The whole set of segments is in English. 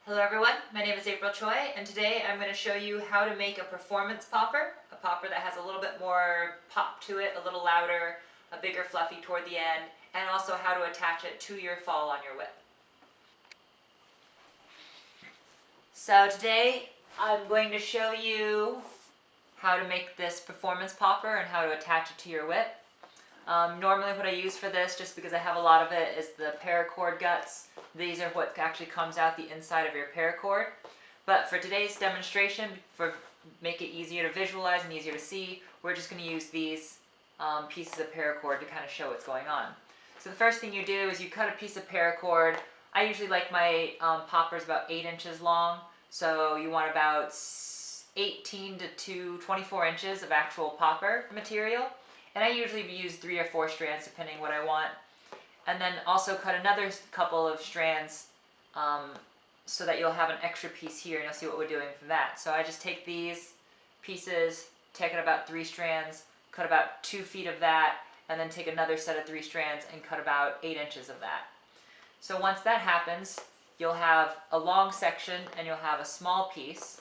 Hello everyone, my name is Choi, and today I'm going to show you how to make a performance popper, a popper that has a little bit more pop to it, a little louder, a bigger fluffy toward the end, and also how to attach it to your fall on your whip. So today I'm going to show you how to make this performance popper and how to attach it to your whip. Normally what I use for this, just because I have a lot of it, is the Paracord Guts. These are what actually comes out the inside of your paracord. But for today's demonstration, for make it easier to visualize and easier to see, we're just going to use these pieces of paracord to kind of show what's going on. So the first thing you do is you cut a piece of paracord. I usually like my poppers about 8 inches long, so you want about 18 to 24 inches of actual popper material. And I usually use 3 or 4 strands depending what I want. And then also cut another couple of strands so that you'll have an extra piece here, and you'll see what we're doing for that. So I just take these pieces, take it about 3 strands, cut about 2 feet of that, and then take another set of 3 strands and cut about 8 inches of that. So once that happens, you'll have a long section and you'll have a small piece.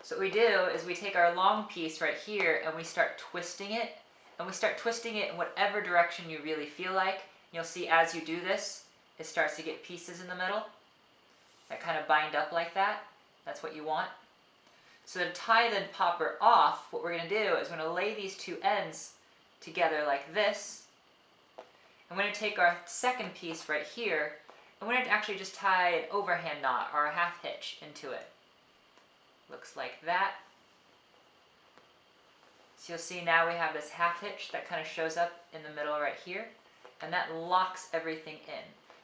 So what we do is we take our long piece right here and we start twisting it. And we start twisting it in whatever direction you really feel like. You'll see as you do this, it starts to get pieces in the middle that kind of bind up like that. That's what you want. So to tie the popper off, what we're going to do is we're going to lay these two ends together like this. And we're going to take our second piece right here, and we're going to actually just tie an overhand knot or a half hitch into it. Looks like that. So you'll see now we have this half hitch that kind of shows up in the middle right here, and that locks everything in.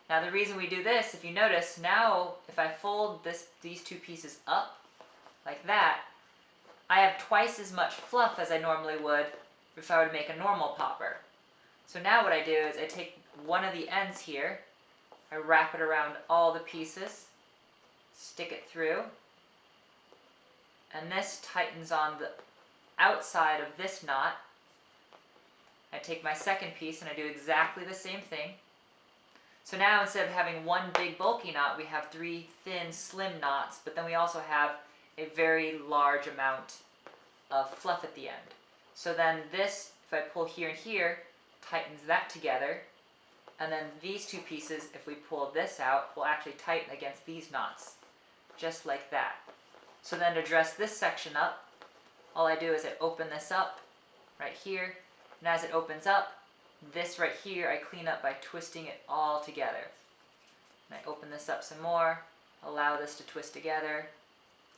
Now the reason we do this, if you notice, now if I fold these two pieces up like that, I have twice as much fluff as I normally would if I would make a normal popper. So now what I do is I take one of the ends here, I wrap it around all the pieces, stick it through, and this tightens on the outside of this knot. I take my second piece and I do exactly the same thing. So now instead of having one big bulky knot, we have 3 thin slim knots, but then we also have a very large amount of fluff at the end. So then this, if I pull here and here, tightens that together, and then these two pieces, if we pull this out, will actually tighten against these knots, just like that. So then to dress this section up, all I do is I open this up right here, and as it opens up, this right here I clean up by twisting it all together. And I open this up some more, allow this to twist together,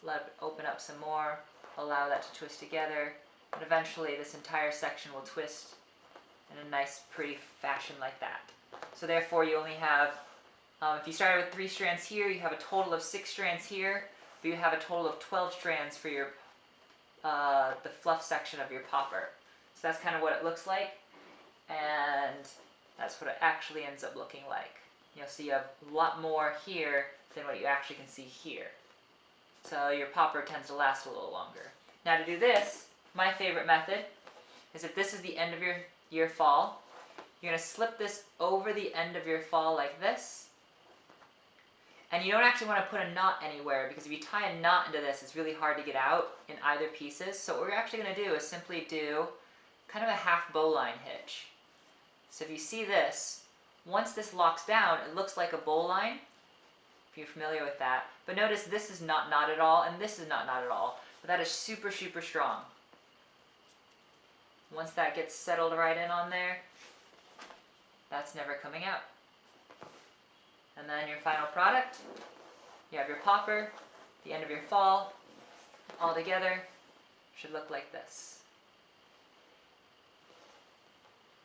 let it open up some more, allow that to twist together, and eventually this entire section will twist in a nice pretty fashion like that. So therefore you only have, if you started with 3 strands here, you have a total of 6 strands here, but you have a total of 12 strands for your the fluff section of your popper. So that's kind of what it looks like, and that's what it actually ends up looking like. You'll see you have a lot more here than what you actually can see here. So your popper tends to last a little longer. Now to do this, my favorite method is if this is the end of your fall, you're going to slip this over the end of your fall like this. And you don't actually want to put a knot anywhere, because if you tie a knot into this, it's really hard to get out in either pieces. So what we're actually going to do is simply do kind of a half bowline hitch. So if you see this, once this locks down, it looks like a bowline, if you're familiar with that. But notice this is not knot at all, and this is not knot at all. But that is super, super strong. Once that gets settled right in on there, that's never coming out. And then your final product, you have your popper, the end of your fall, all together, should look like this.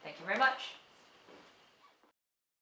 Thank you very much.